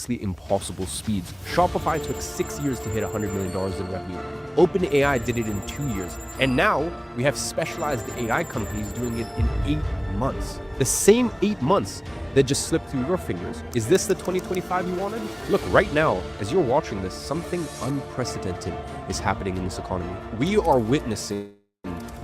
impossible speeds. Shopify took 6 years to hit $100 million in revenue. OpenAI did it in 2 years. And now we have specialized AI companies doing it in 8 months. The same 8 months that just slipped through your fingers. Is this the 2025 you wanted? Look, right now, as you're watching this, something unprecedented is happening in this economy. We are witnessing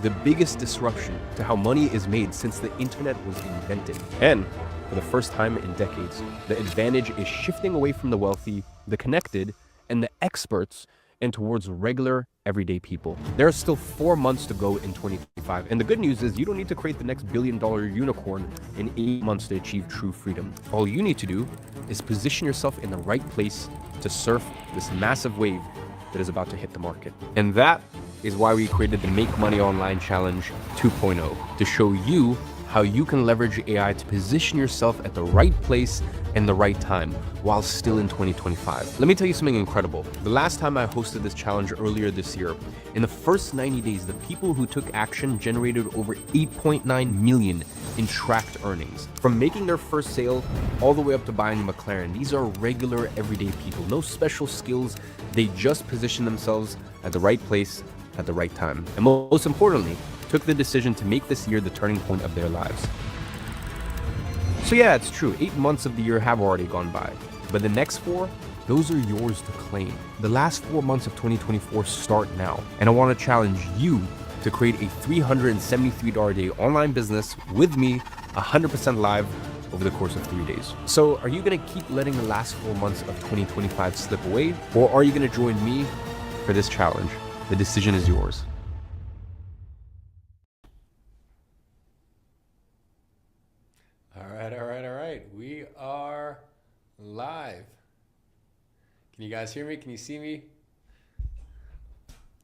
the biggest disruption to how money is made since the internet was invented. And for the first time in decades, the advantage is shifting away from the wealthy, the connected, and the experts, and towards regular, everyday people. There are still 4 months to go in 2025, and the good news is you don't need to create the next billion-dollar unicorn in 8 months to achieve true freedom. All you need to do is position yourself in the right place to surf this massive wave that is about to hit the market. And that is why we created the Make Money Online Challenge 2.0, to show you how you can leverage AI to position yourself at the right place and the right time while still in 2025. Let me tell you something incredible. The last time I hosted this challenge earlier this year, in the first 90 days, the people who took action generated over 8.9 million in tracked earnings. From making their first sale all the way up to buying a McLaren, these are regular everyday people, no special skills. They just position themselves at the right place at the right time. And most importantly, took the decision to make this year the turning point of their lives. So yeah, it's true, 8 months of the year have already gone by, but the next 4, those are yours to claim. The last 4 months of 2024 start now, and I want to challenge you to create a $373 a day online business with me, 100% live, over the course of 3 days. So are you gonna keep letting the last 4 months of 2025 slip away, or are you gonna join me for this challenge? The decision is yours. All right. We are live. Can you guys hear me? Can you see me?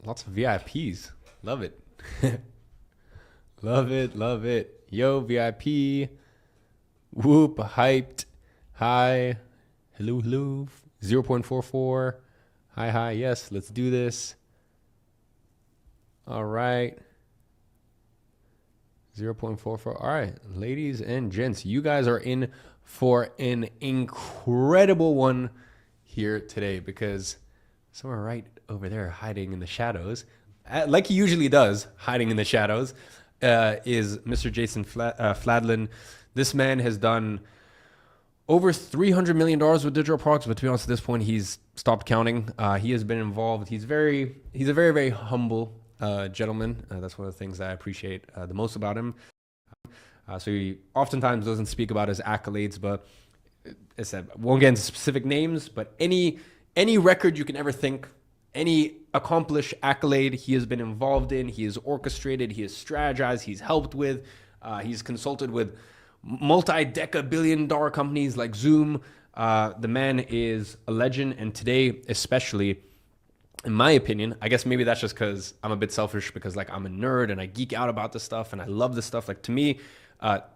Lots of VIPs. Love it. Love it. Yo, VIP. Whoop, hyped. Hi. Hello. 0.44. Hi. Yes, let's do this. All right. 0.44. All right, ladies and gents, you guys are in for an incredible one here today, because somewhere right over there hiding in the shadows, like he usually does, hiding in the shadows, is Mr. Jason Fladlin. This man has done over $300 million with digital products, but to be honest, at this point, he's stopped counting. He has been involved. He's a very, very humble gentleman. That's one of the things that I appreciate the most about him. So he oftentimes doesn't speak about his accolades, but as I said, won't get into specific names, but any record you can ever think, any accomplished accolade he has been involved in, he has orchestrated, he has strategized, he's helped with, he's consulted with multi-deca-billion-dollar companies like Zoom. The man is a legend, and today especially, in my opinion, I guess maybe that's just because I'm a bit selfish, because like I'm a nerd and I geek out about this stuff and I love this stuff. Like to me,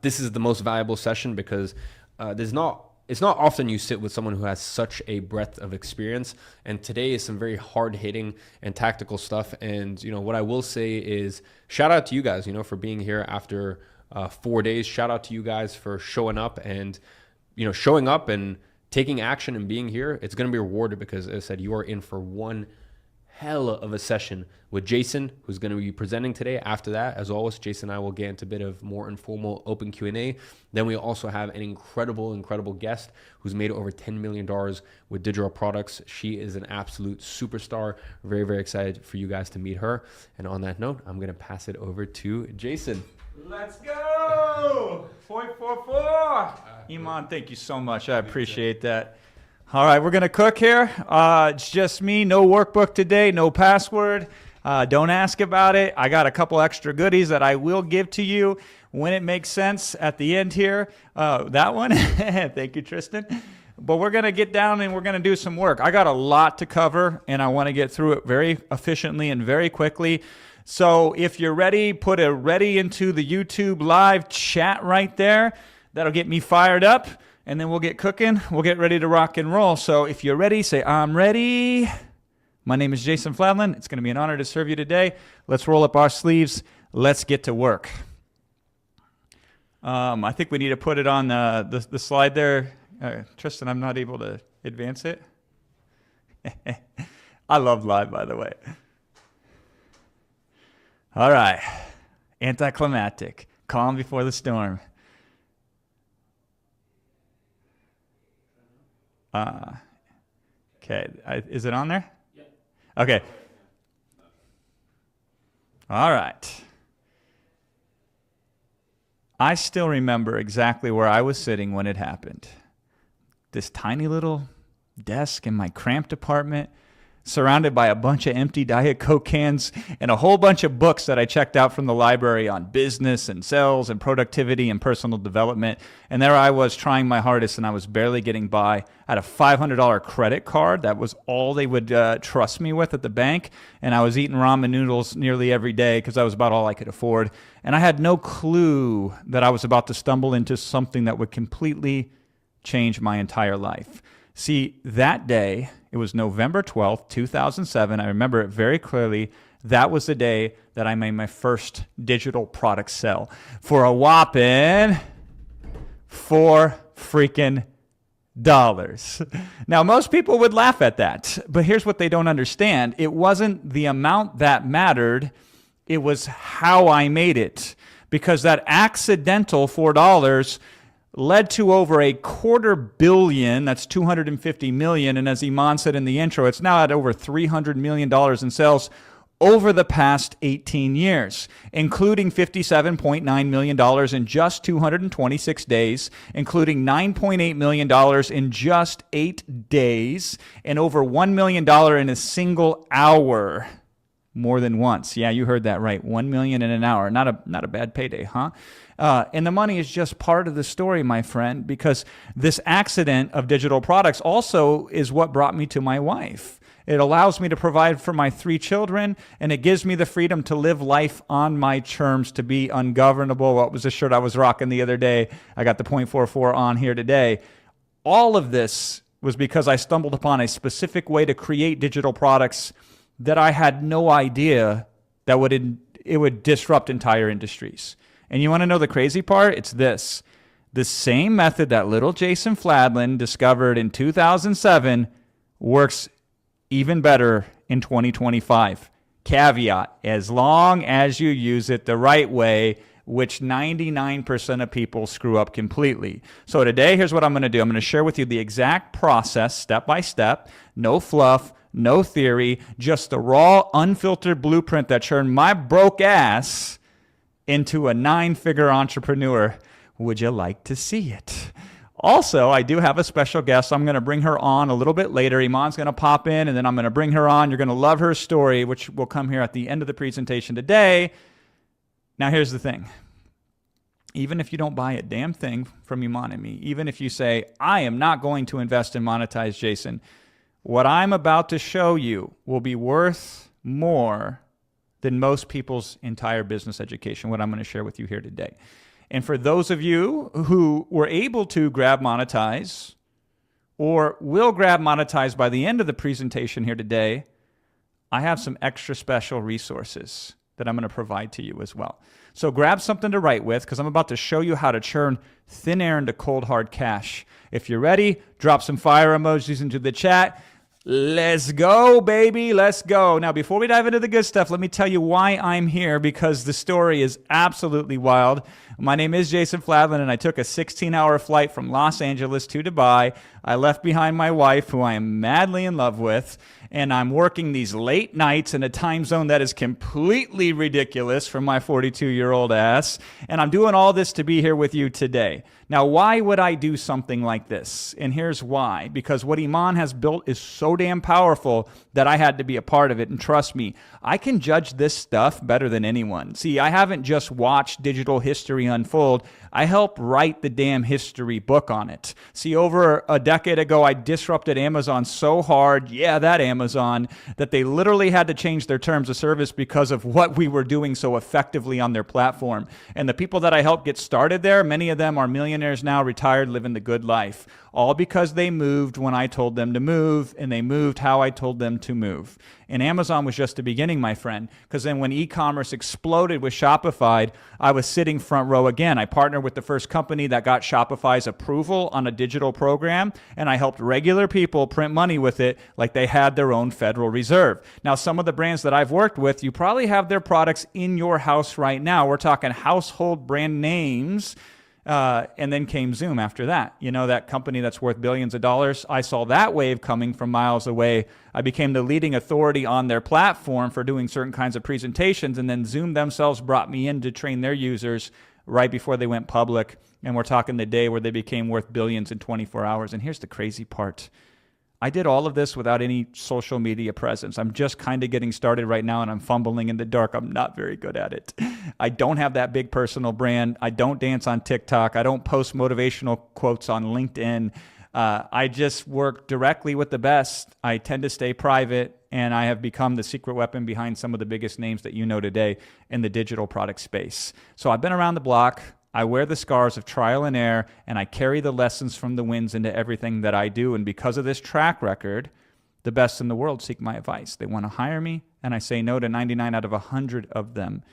this is the most valuable session, because it's not often you sit with someone who has such a breadth of experience. And today is some very hard hitting and tactical stuff. And what I will say is shout out to you guys, for being here after 4 days. Shout out to you guys for showing up and taking action and being here. It's going to be rewarded, because as I said, you are in for one hell of a session with Jason, who's going to be presenting today. After that, as always, Jason and I will get into a bit of more informal open Q&A. Then we also have an incredible guest who's made over $10 million with digital products. She is an absolute superstar. Very, very excited for you guys to meet her. And on that note, I'm going to pass it over to Jason. Let's go! 0.44. Iman, thank you so much. I appreciate that. All right, we're going to cook here. It's just me, no workbook today, no password. Don't ask about it. I got a couple extra goodies that I will give to you when it makes sense at the end here. That one, thank you, Tristan. But we're going to get down and we're going to do some work. I got a lot to cover, and I want to get through it very efficiently and very quickly. So if you're ready, put a ready into the YouTube live chat right there. That'll get me fired up. And then we'll get cooking. We'll get ready to rock and roll. So if you're ready, say, I'm ready. My name is Jason Fladlin. It's going to be an honor to serve you today. Let's roll up our sleeves. Let's get to work. I think we need to put it on the slide there. Tristan, I'm not able to Advance it. I love live, by the way. All right. Anticlimactic. Calm before the storm. Okay. Is it on there? Yeah. Okay. All right. I still remember exactly where I was sitting when it happened. This tiny little desk in my cramped apartment, surrounded by a bunch of empty Diet Coke cans and a whole bunch of books that I checked out from the library on business and sales and productivity and personal development. And there I was trying my hardest, and I was barely getting by. I had a $500 credit card. That was all they would trust me with at the bank. And I was eating ramen noodles nearly every day because that was about all I could afford. And I had no clue that I was about to stumble into something that would completely change my entire life. See, that day, it was November 12th, 2007. I remember it very clearly. That was the day that I made my first digital product sell for a whopping $4 freaking dollars. Now, most people would laugh at that, but here's what they don't understand. It wasn't the amount that mattered. It was how I made it, because that accidental $4 led to over $250 million, that's 250 million, and as Iman said in the intro, it's now at over $300 million in sales over the past 18 years, including $57.9 million in just 226 days, including $9.8 million in just 8 days, and over $1 million in a single hour. More than once. Yeah, you heard that right. 1 million in an hour. Not a bad payday, huh? And the money is just part of the story, my friend, because this accident of digital products also is what brought me to my wife. It allows me to provide for my 3 children, and it gives me the freedom to live life on my terms, to be ungovernable. What was the shirt I was rocking the other day? I got the .44 on here today. All of this was because I stumbled upon a specific way to create digital products that I had no idea that it would disrupt entire industries. And you want to know the crazy part? It's this. The same method that little Jason Fladlin discovered in 2007 works even better in 2025. Caveat, as long as you use it the right way, which 99% of people screw up completely. So today, here's what I'm going to do. I'm going to share with you the exact process, step by step, no fluff, no theory, just the raw, unfiltered blueprint that turned my broke ass into a 9-figure entrepreneur. Would you like to see it? Also, I do have a special guest. I'm going to bring her on a little bit later. Iman's going to pop in, and then I'm going to bring her on. You're going to love her story, which will come here at the end of the presentation today. Now, here's the thing. Even if you don't buy a damn thing from Iman and me, even if you say, I am not going to invest in Monetize Jason, what I'm about to show you will be worth more than most people's entire business education, what I'm going to share with you here today. And for those of you who were able to grab Monetize or will grab Monetize by the end of the presentation here today, I have some extra special resources that I'm going to provide to you as well. So grab something to write with, because I'm about to show you how to churn thin air into cold hard cash. If you're ready, drop some fire emojis into the chat. Let's go, baby. Let's go. Now, before we dive into the good stuff, let me tell you why I'm here, because the story is absolutely wild. My name is Jason Fladlin, and I took a 16-hour flight from Los Angeles to Dubai. I left behind my wife, who I am madly in love with, and I'm working these late nights in a time zone that is completely ridiculous for my 42-year-old ass, and I'm doing all this to be here with you today. Now, why would I do something like this? And here's why. Because what Iman has built is so damn powerful that I had to be a part of it. And trust me, I can judge this stuff better than anyone. See, I haven't just watched digital history unfold. I helped write the damn history book on it. See, over a decade ago, I disrupted Amazon so hard, yeah, that Amazon, that they literally had to change their terms of service because of what we were doing so effectively on their platform. And the people that I helped get started there, many of them are millionaires now, retired, living the good life. All because they moved when I told them to move, and they moved how I told them to move. And Amazon was just the beginning, my friend, because then when e-commerce exploded with Shopify, I was sitting front row again. I partnered with the first company that got Shopify's approval on a digital program, and I helped regular people print money with it like they had their own Federal Reserve. Now, some of the brands that I've worked with, you probably have their products in your house right now. We're talking household brand names. And then came Zoom after that. You know, that company that's worth billions of dollars. I saw that wave coming from miles away. I became the leading authority on their platform for doing certain kinds of presentations. And then Zoom themselves brought me in to train their users right before they went public. And we're talking the day where they became worth billions in 24 hours. And here's the crazy part. I did all of this without any social media presence. I'm just kind of getting started right now, and I'm fumbling in the dark. I'm not very good at it. I don't have that big personal brand. I don't dance on TikTok. I don't post motivational quotes on LinkedIn. I just work directly with the best. I tend to stay private, and I have become the secret weapon behind some of the biggest names that you know today in the digital product space. So I've been around the block. I wear the scars of trial and error, and I carry the lessons from the wins into everything that I do. And because of this track record, the best in the world seek my advice. They want to hire me, and I say no to 99 out of 100 of them.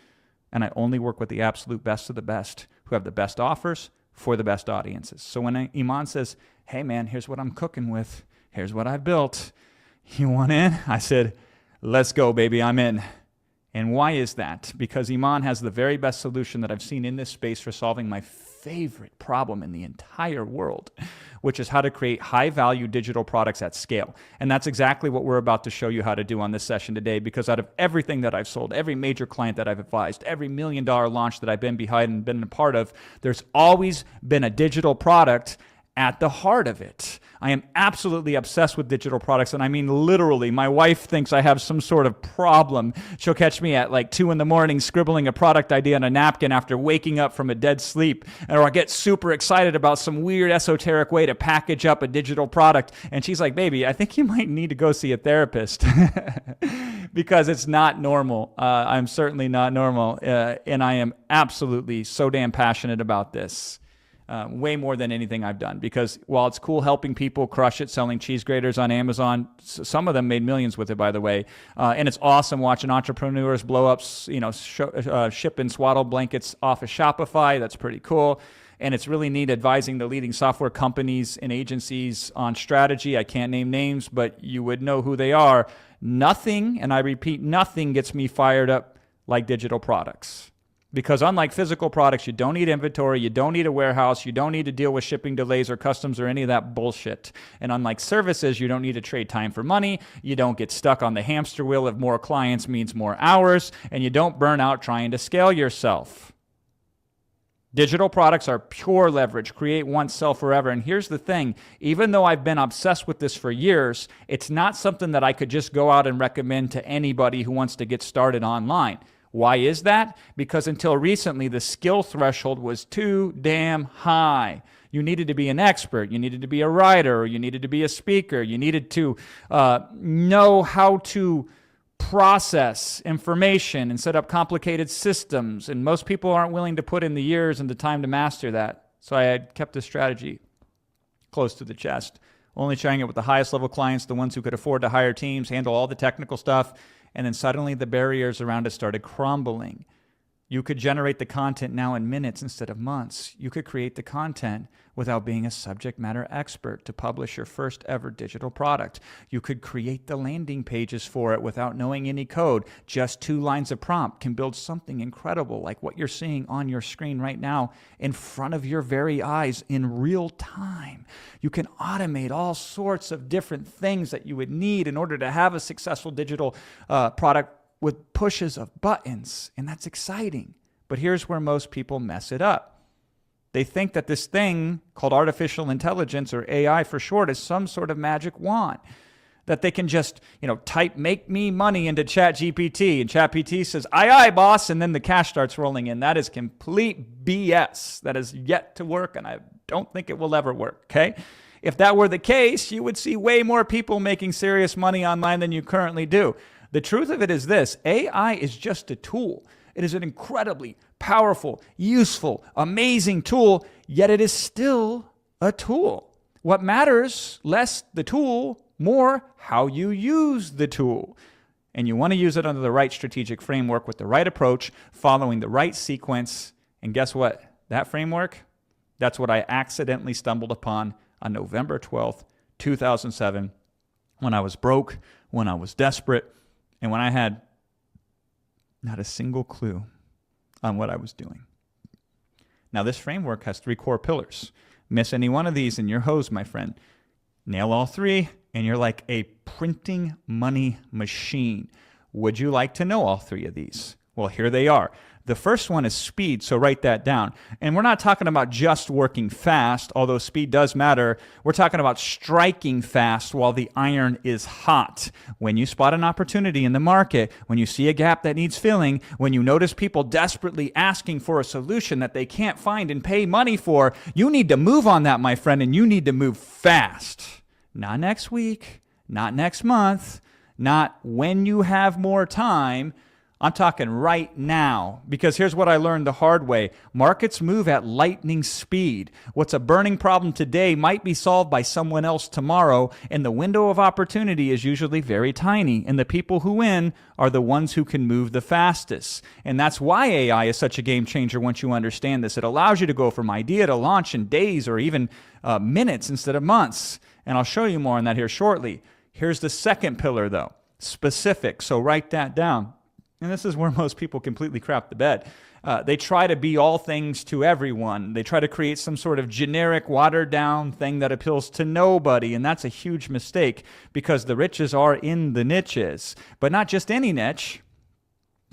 And I only work with the absolute best of the best who have the best offers for the best audiences. So when Iman says, hey man, here's what I'm cooking with. Here's what I built. You want in? I said, let's go, baby, I'm in. And why is that? Because Iman has the very best solution that I've seen in this space for solving my favorite problem in the entire world, which is how to create high-value digital products at scale. And that's exactly what we're about to show you how to do on this session today, because out of everything that I've sold, every major client that I've advised, every $1 million launch that I've been behind and been a part of, there's always been a digital product at the heart of it. I am absolutely obsessed with digital products, and I mean literally. My wife thinks I have some sort of problem. She'll catch me at like 2 a.m. scribbling a product idea on a napkin after waking up from a dead sleep, or I get super excited about some weird esoteric way to package up a digital product, and she's like, baby, I think you might need to go see a therapist because it's not normal. I'm certainly not normal, and I am absolutely so damn passionate about this. Way more than anything I've done, because while it's cool helping people crush it, selling cheese graters on Amazon, some of them made millions with it, by the way, and it's awesome watching entrepreneurs blow up, shipping swaddle blankets off of Shopify. That's pretty cool. And it's really neat advising the leading software companies and agencies on strategy. I can't name names, but you would know who they are. Nothing, and I repeat, nothing gets me fired up like digital products. Because unlike physical products, you don't need inventory, you don't need a warehouse, you don't need to deal with shipping delays or customs or any of that bullshit. And unlike services, you don't need to trade time for money, you don't get stuck on the hamster wheel of more clients means more hours, and you don't burn out trying to scale yourself. Digital products are pure leverage, create once, sell forever. And here's the thing, even though I've been obsessed with this for years, it's not something that I could just go out and recommend to anybody who wants to get started online. Why is that? Because until recently, the skill threshold was too damn high. You needed to be an expert. You needed to be a writer. Or you needed to be a speaker. You needed to know how to process information and set up complicated systems. And most people aren't willing to put in the years and the time to master that. So I had kept this strategy close to the chest, only sharing it with the highest level clients, the ones who could afford to hire teams, handle all the technical stuff. And then suddenly the barriers around it started crumbling. You could generate the content now in minutes instead of months. You could create the content without being a subject matter expert to publish your first ever digital product. You could create the landing pages for it without knowing any code. Just 2 lines of prompt can build something incredible like what you're seeing on your screen right now in front of your very eyes in real time. You can automate all sorts of different things that you would need in order to have a successful digital product with pushes of buttons, and that's exciting. But here's where most people mess it up. They think that this thing called artificial intelligence, or AI for short, is some sort of magic wand, that they can just, type "make me money" into ChatGPT, and ChatGPT says, "Aye, aye, boss," and then the cash starts rolling in. That is complete BS. That is yet to work, and I don't think it will ever work, okay? If that were the case, you would see way more people making serious money online than you currently do. The truth of it is this: AI is just a tool. It is an incredibly powerful, useful, amazing tool, yet it is still a tool. What matters, less the tool, more how you use the tool. And you want to use it under the right strategic framework with the right approach, following the right sequence. And guess what? That framework, that's what I accidentally stumbled upon on November 12th, 2007, when I was broke, when I was desperate, and when I had not a single clue on what I was doing. Now, this framework has 3 core pillars. Miss any one of these and you're hosed, my friend. Nail all 3, and you're like a printing money machine. Would you like to know all 3 of these? Well, here they are. The first one is speed, so write that down. And we're not talking about just working fast, although speed does matter. We're talking about striking fast while the iron is hot. When you spot an opportunity in the market, when you see a gap that needs filling, when you notice people desperately asking for a solution that they can't find and pay money for, you need to move on that, my friend, and you need to move fast. Not next week, not next month, not when you have more time. I'm talking right now, because here's what I learned the hard way. Markets move at lightning speed. What's a burning problem today might be solved by someone else tomorrow, and the window of opportunity is usually very tiny, and the people who win are the ones who can move the fastest. And that's why AI is such a game changer once you understand this. It allows you to go from idea to launch in days or even minutes instead of months. And I'll show you more on that here shortly. Here's the second pillar, though, specific. So write that down. And this is where most people completely crap the bed. They try to be all things to everyone. They try to create some sort of generic, watered-down thing that appeals to nobody, and that's a huge mistake because the riches are in the niches. But not just any niche.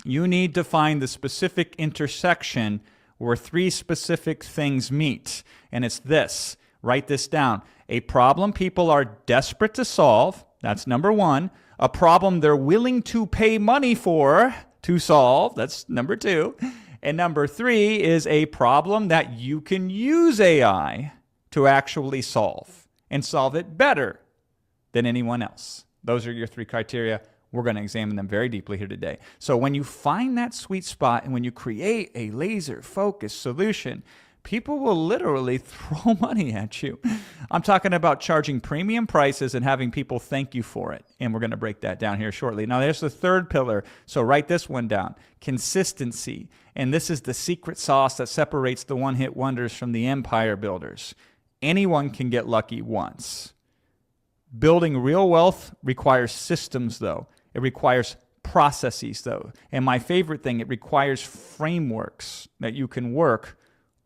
You need to find the specific intersection where 3 specific things meet, and it's this. Write this down. A problem people are desperate to solve. That's number 1. A problem they're willing to pay money for to solve. That's number 2. And number 3 is a problem that you can use AI to actually solve and solve it better than anyone else. Those are your 3 criteria. We're going to examine them very deeply here today. So when you find that sweet spot and when you create a laser-focused solution, people will literally throw money at you. I'm talking about charging premium prices and having people thank you for it. And we're going to break that down here shortly. Now, there's the third pillar. So write this one down. Consistency. And this is the secret sauce that separates the one-hit wonders from the empire builders. Anyone can get lucky once. Building real wealth requires systems, though. It requires processes, though. And my favorite thing, it requires frameworks that you can work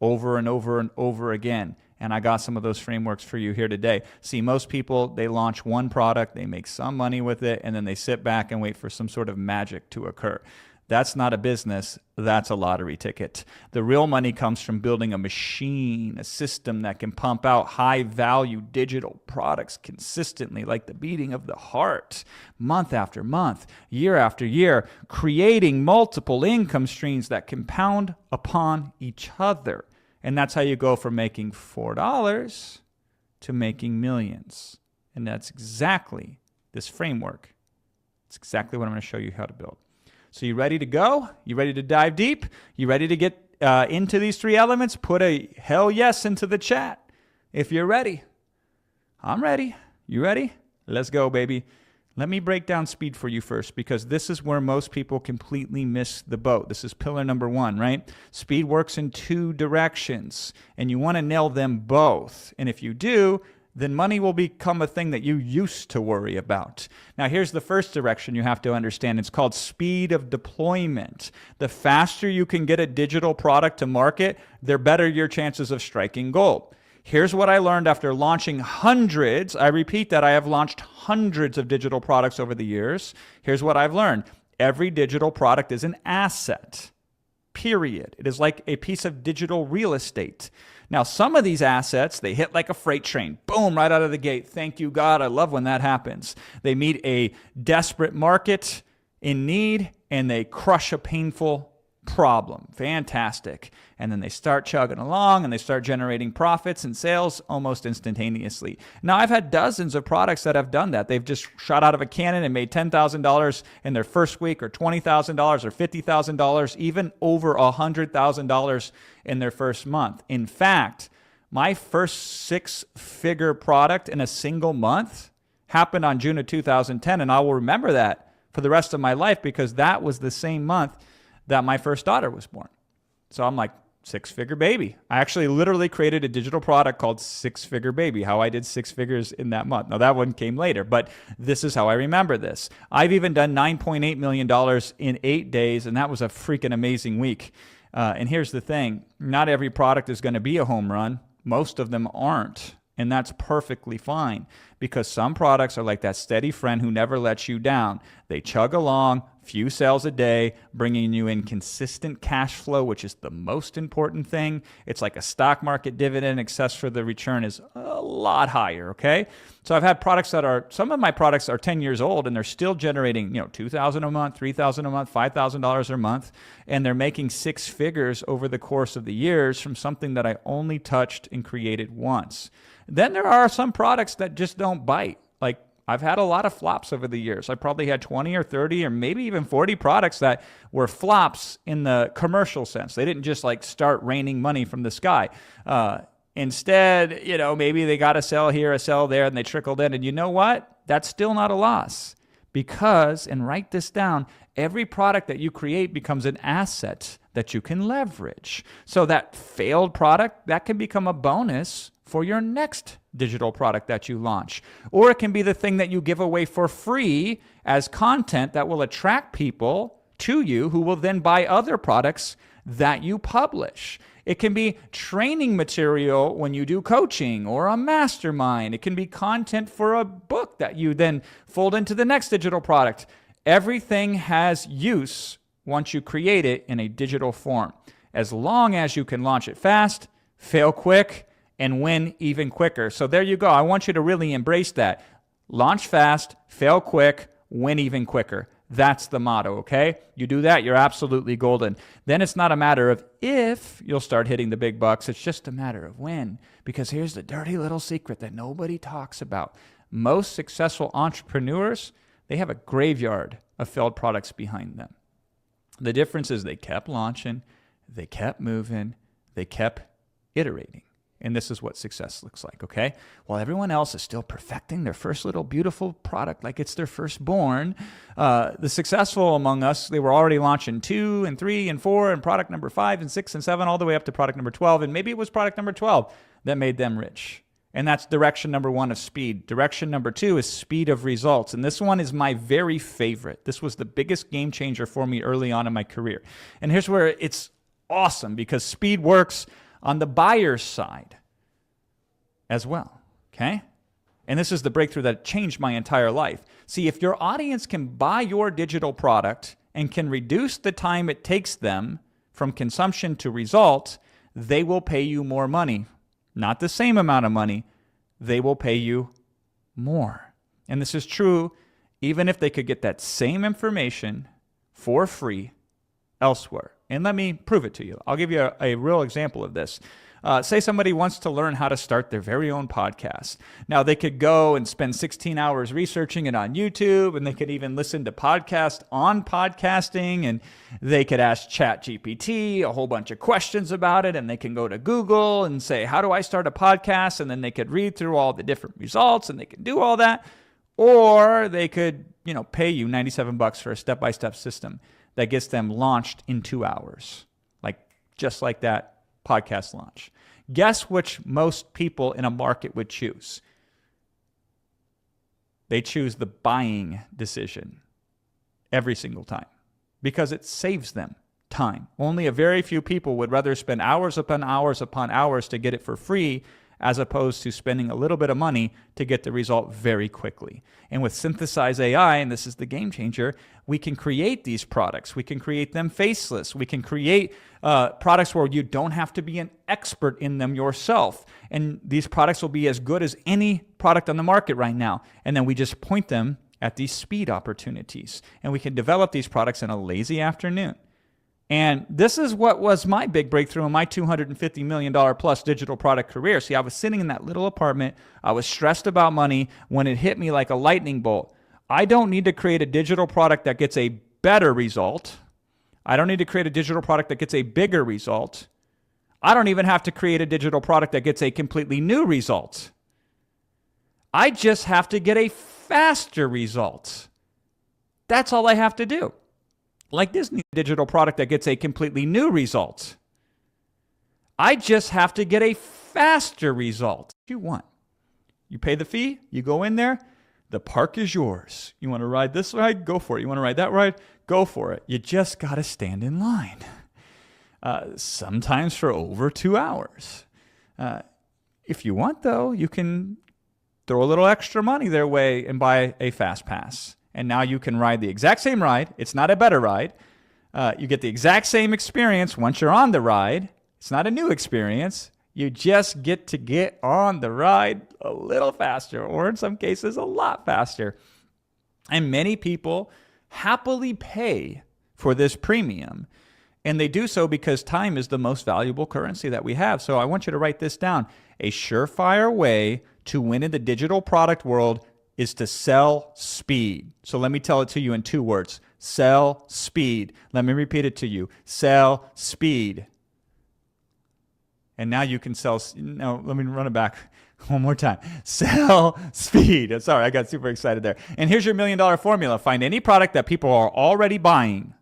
over and over and over again. And I got some of those frameworks for you here today. See, most people, they launch one product, they make some money with it, and then they sit back and wait for some sort of magic to occur. That's not a business, that's a lottery ticket. The real money comes from building a machine, a system that can pump out high-value digital products consistently, like the beating of the heart, month after month, year after year, creating multiple income streams that compound upon each other. And that's how you go from making $4 to making millions. And that's exactly this framework. It's exactly what I'm going to show you how to build. So you ready to go? You ready to dive deep? You ready to get into these 3 elements? Put a hell yes into the chat if you're ready. I'm ready. You ready? Let's go, baby. Let me break down speed for you first, because this is where most people completely miss the boat. This is pillar number 1, right? Speed works in 2 directions, and you want to nail them both. And if you do, then money will become a thing that you used to worry about. Now, here's the first direction you have to understand. It's called speed of deployment. The faster you can get a digital product to market, the better your chances of striking gold. Here's what I learned after launching hundreds. I repeat that I have launched hundreds of digital products over the years. Here's what I've learned. Every digital product is an asset, period. It is like a piece of digital real estate. Now, some of these assets, they hit like a freight train. Boom, right out of the gate. Thank you, God. I love when that happens. They meet a desperate market in need, and they crush a painful problem. Fantastic. And then they start chugging along and they start generating profits and sales almost instantaneously. Now, I've had dozens of products that have done that. They've just shot out of a cannon and made $10,000 in their first week, or $20,000 or $50,000, even over $100,000 in their first month. In fact, my first 6-figure product in a single month happened on June of 2010, and I will remember that for the rest of my life, because that was the same month that my first daughter was born. So I'm like, Six Figure Baby. I actually literally created a digital product called Six Figure Baby, how I did 6 figures in that month. Now, that one came later, but this is how I remember this. I've even done $9.8 million in 8 days, and that was a freaking amazing week. And here's the thing. Not every product is going to be a home run. Most of them aren't. And that's perfectly fine, because some products are like that steady friend who never lets you down. They chug along, few sales a day, bringing you in consistent cash flow, which is the most important thing. It's like a stock market dividend, except for the return is a lot higher, okay? So I've had products that are, some of my products are 10 years old and they're still generating, $2,000 a month, $3,000 a month, $5,000 a month, and they're making 6 figures over the course of the years from something that I only touched and created once. Then there are some products that just don't bite. Like, I've had a lot of flops over the years. I probably had 20 or 30 or maybe even 40 products that were flops in the commercial sense. They didn't just like start raining money from the sky. Instead, maybe they got a sell here, a sell there, and they trickled in. And you know what? That's still not a loss, because, and write this down, every product that you create becomes an asset that you can leverage. So that failed product, that can become a bonus for your next digital product that you launch. Or it can be the thing that you give away for free as content that will attract people to you who will then buy other products that you publish. It can be training material when you do coaching or a mastermind. It can be content for a book that you then fold into the next digital product. Everything has use once you create it in a digital form, as long as you can launch it fast, fail quick, and win even quicker. So there you go. I want you to really embrace that. Launch fast, fail quick, win even quicker. That's the motto, okay? You do that, you're absolutely golden. Then it's not a matter of if you'll start hitting the big bucks. It's just a matter of when. Because here's the dirty little secret that nobody talks about. Most successful entrepreneurs, they have a graveyard of failed products behind them. The difference is they kept launching, they kept moving, they kept iterating. And this is what success looks like, okay? While everyone else is still perfecting their first little beautiful product like it's their firstborn, the successful among us, they were already launching 2 and 3 and 4 and product number 5 and 6 and 7 all the way up to product number 12. And maybe it was product number 12 that made them rich. And that's direction number 1 of speed. Direction number 2 is speed of results. And this one is my very favorite. This was the biggest game changer for me early on in my career. And here's where it's awesome, because speed works on the buyer's side as well, okay? And this is the breakthrough that changed my entire life. See, if your audience can buy your digital product and can reduce the time it takes them from consumption to result, they will pay you more money. Not the same amount of money, they will pay you more. And this is true even if they could get that same information for free elsewhere. And let me prove it to you. I'll give you a real example of this. Say somebody wants to learn how to start their very own podcast. Now, they could go and spend 16 hours researching it on YouTube, and they could even listen to podcasts on podcasting, and they could ask ChatGPT a whole bunch of questions about it, and they can go to Google and say, how do I start a podcast? And then they could read through all the different results, and they can do all that. Or they could, pay you $97 for a step-by-step system that gets them launched in 2 hours, just like that podcast launch. Guess which most people in a market would choose? They choose the buying decision every single time, because it saves them time. Only a very few people would rather spend hours upon hours upon hours to get it for free, as opposed to spending a little bit of money to get the result very quickly. And with Synthesize AI, and this is the game changer, we can create these products. We can create them faceless. We can create products where you don't have to be an expert in them yourself. And these products will be as good as any product on the market right now. And then we just point them at these speed opportunities. And we can develop these products in a lazy afternoon. And this is what was my big breakthrough in my $250 million plus digital product career. See, I was sitting in that little apartment. I was stressed about money when it hit me like a lightning bolt. I don't need to create a digital product that gets a better result. I don't need to create a digital product that gets a bigger result. I don't even have to create a digital product that gets a completely new result. I just have to get a faster result. That's all I have to do. Like Disney, digital product that gets a completely new result. I just have to get a faster result. What you want? You pay the fee, you go in there, the park is yours. You want to ride this ride? Go for it. You want to ride that ride? Go for it. You just got to stand in line. Sometimes for over 2 hours. If you want, though, you can throw a little extra money their way and buy a fast pass. And now you can ride the exact same ride. It's not a better ride. You get the exact same experience once you're on the ride. It's not a new experience. You just get on the ride a little faster, or in some cases, a lot faster. And many people happily pay for this premium. And they do so because time is the most valuable currency that we have. So I want you to write this down. A surefire way to win in the digital product world is to sell speed. So let me tell it to you in 2 words. Sell speed. Let me repeat it to you. Sell speed. And now you can sell. No, let me run it back one more time. Sell speed. Sorry, I got super excited there. And here's your $1 million formula. Find any product that people are already buying,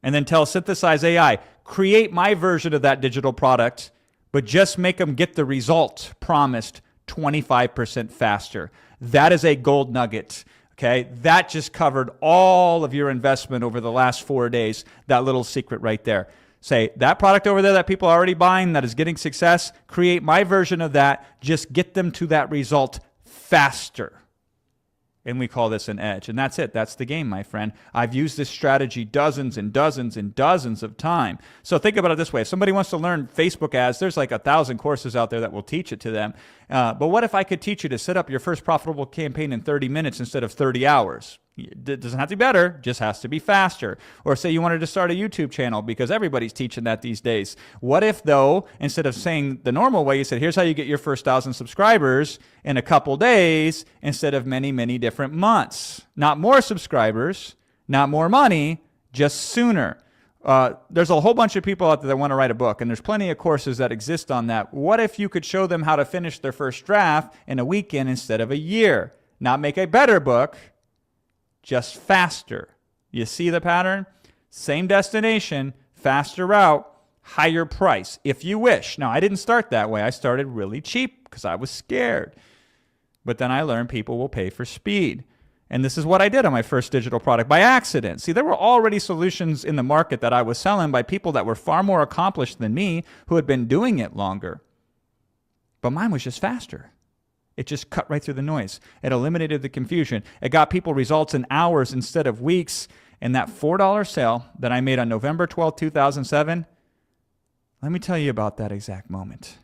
and then tell Synthesize AI, create my version of that digital product, but just make them get the result promised 25% faster. That is a gold nugget. Okay, that just covered all of your investment over the last 4 days. That little secret right there. Say, that product over there that people are already buying that is getting success, create my version of that. Just get them to that result faster. And we call this an edge. And that's it. That's the game, my friend. I've used this strategy dozens and dozens and dozens of times. So think about it this way. If somebody wants to learn Facebook ads, there's like 1,000 courses out there that will teach it to them. But what if I could teach you to set up your first profitable campaign in 30 minutes instead of 30 hours? It doesn't have to be better, just has to be faster. Or say you wanted to start a YouTube channel because everybody's teaching that these days. What if, though, instead of saying the normal way, you said, here's how you get your first 1,000 subscribers in a couple days instead of many, many different months. Not more subscribers, not more money, just sooner. There's a whole bunch of people out there that want to write a book, and there's plenty of courses that exist on that. What if you could show them how to finish their first draft in a weekend instead of a year? Not make a better book, just faster. You see the pattern? Same destination, faster route, higher price, if you wish. Now, I didn't start that way. I started really cheap because I was scared. But then I learned people will pay for speed. And this is what I did on my first digital product by accident. See, there were already solutions in the market that I was selling by people that were far more accomplished than me who had been doing it longer. But mine was just faster. It just cut right through the noise. It eliminated the confusion. It got people results in hours instead of weeks. And that $4 sale that I made on November 12, 2007, let me tell you about that exact moment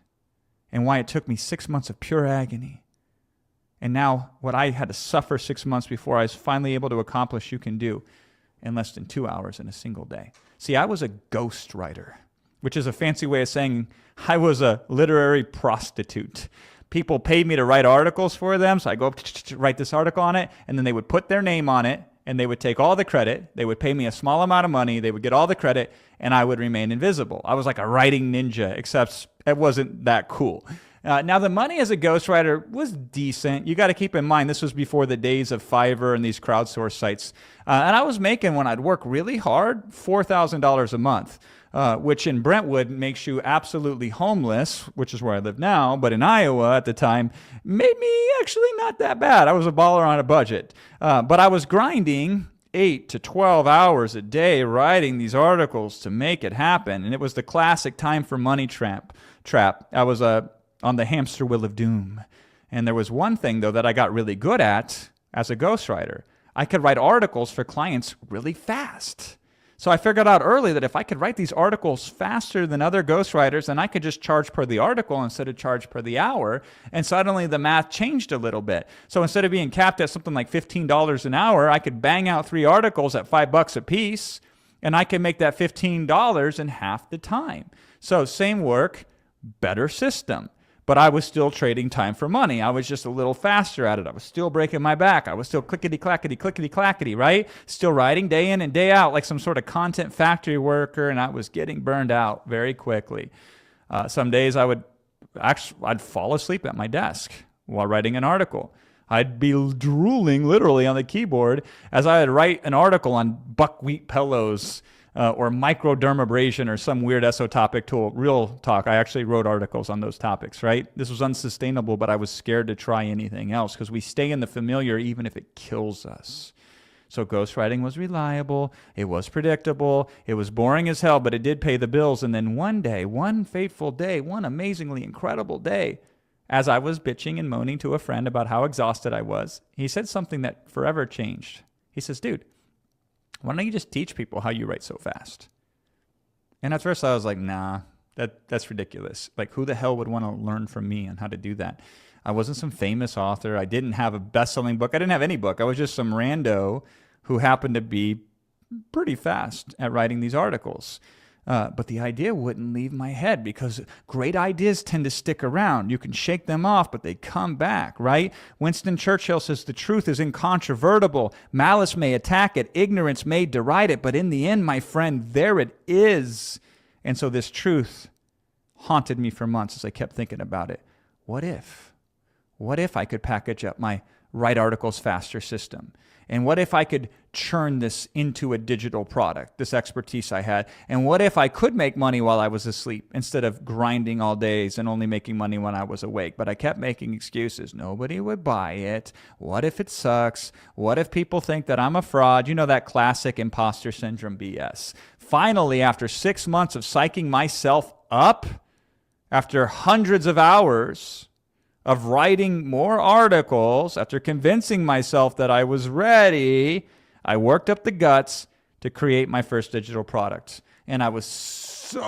and why it took me 6 months of pure agony. And now what I had to suffer 6 months before I was finally able to accomplish, you can do in less than 2 hours in a single day. See, I was a ghostwriter, which is a fancy way of saying I was a literary prostitute. People paid me to write articles for them, so I go write this article on it, and then they would put their name on it, and they would take all the credit. They would pay me a small amount of money. They would get all the credit, and I would remain invisible. I was like a writing ninja, except it wasn't that cool. Now, the money as a ghostwriter was decent. You got to keep in mind, this was before the days of Fiverr and these crowdsource sites. And I was making, when I'd work really hard, $4,000 a month. Which in Brentwood makes you absolutely homeless, which is where I live now, but in Iowa at the time made me actually not that bad. I was a baller on a budget. But I was grinding 8 to 12 hours a day writing these articles to make it happen. And it was the classic time for money trap. I was on the hamster wheel of doom. And there was one thing, though, that I got really good at as a ghostwriter. I could write articles for clients really fast. So I figured out early that if I could write these articles faster than other ghostwriters, then I could just charge per the article instead of charge per the hour. And suddenly the math changed a little bit. So instead of being capped at something like $15 an hour, I could bang out 3 articles at $5 a piece, and I could make that $15 in half the time. So same work, better system. But I was still trading time for money. I was just a little faster at it. I was still breaking my back. I was still clickety-clackety, right? Still writing day in and day out like some sort of content factory worker, and I was getting burned out very quickly. Some days I'd fall asleep at my desk while writing an article. I'd be drooling literally on the keyboard as I would write an article on buckwheat pillows or microdermabrasion or some weird esotopic tool. Real talk. I actually wrote articles on those topics, right? This was unsustainable, but I was scared to try anything else because we stay in the familiar even if it kills us. So ghostwriting was reliable, it was predictable, it was boring as hell, but it did pay the bills. And then one day, one fateful day, one amazingly incredible day, as I was bitching and moaning to a friend about how exhausted I was, he said something that forever changed. He says, dude, why don't you just teach people how you write so fast? And at first I was like, nah, that's ridiculous. Like, who the hell would want to learn from me on how to do that? I wasn't some famous author. I didn't have a best-selling book. I didn't have any book. I was just some rando who happened to be pretty fast at writing these articles. But the idea wouldn't leave my head because great ideas tend to stick around. You can shake them off, but they come back, right? Winston Churchill says the truth is incontrovertible. Malice may attack it. Ignorance may deride it. But in the end, my friend, there it is. And so this truth haunted me for months as I kept thinking about it. What if? What if I could package up my write articles faster system? And what if I could churn this into a digital product, this expertise I had? And what if I could make money while I was asleep instead of grinding all days and only making money when I was awake? But I kept making excuses. Nobody would buy it. What if it sucks? What if people think that I'm a fraud? You know, that classic imposter syndrome BS. Finally, after 6 months of psyching myself up, after hundreds of hours of writing more articles, after convincing myself that I was ready, I worked up the guts to create my first digital product. And I was so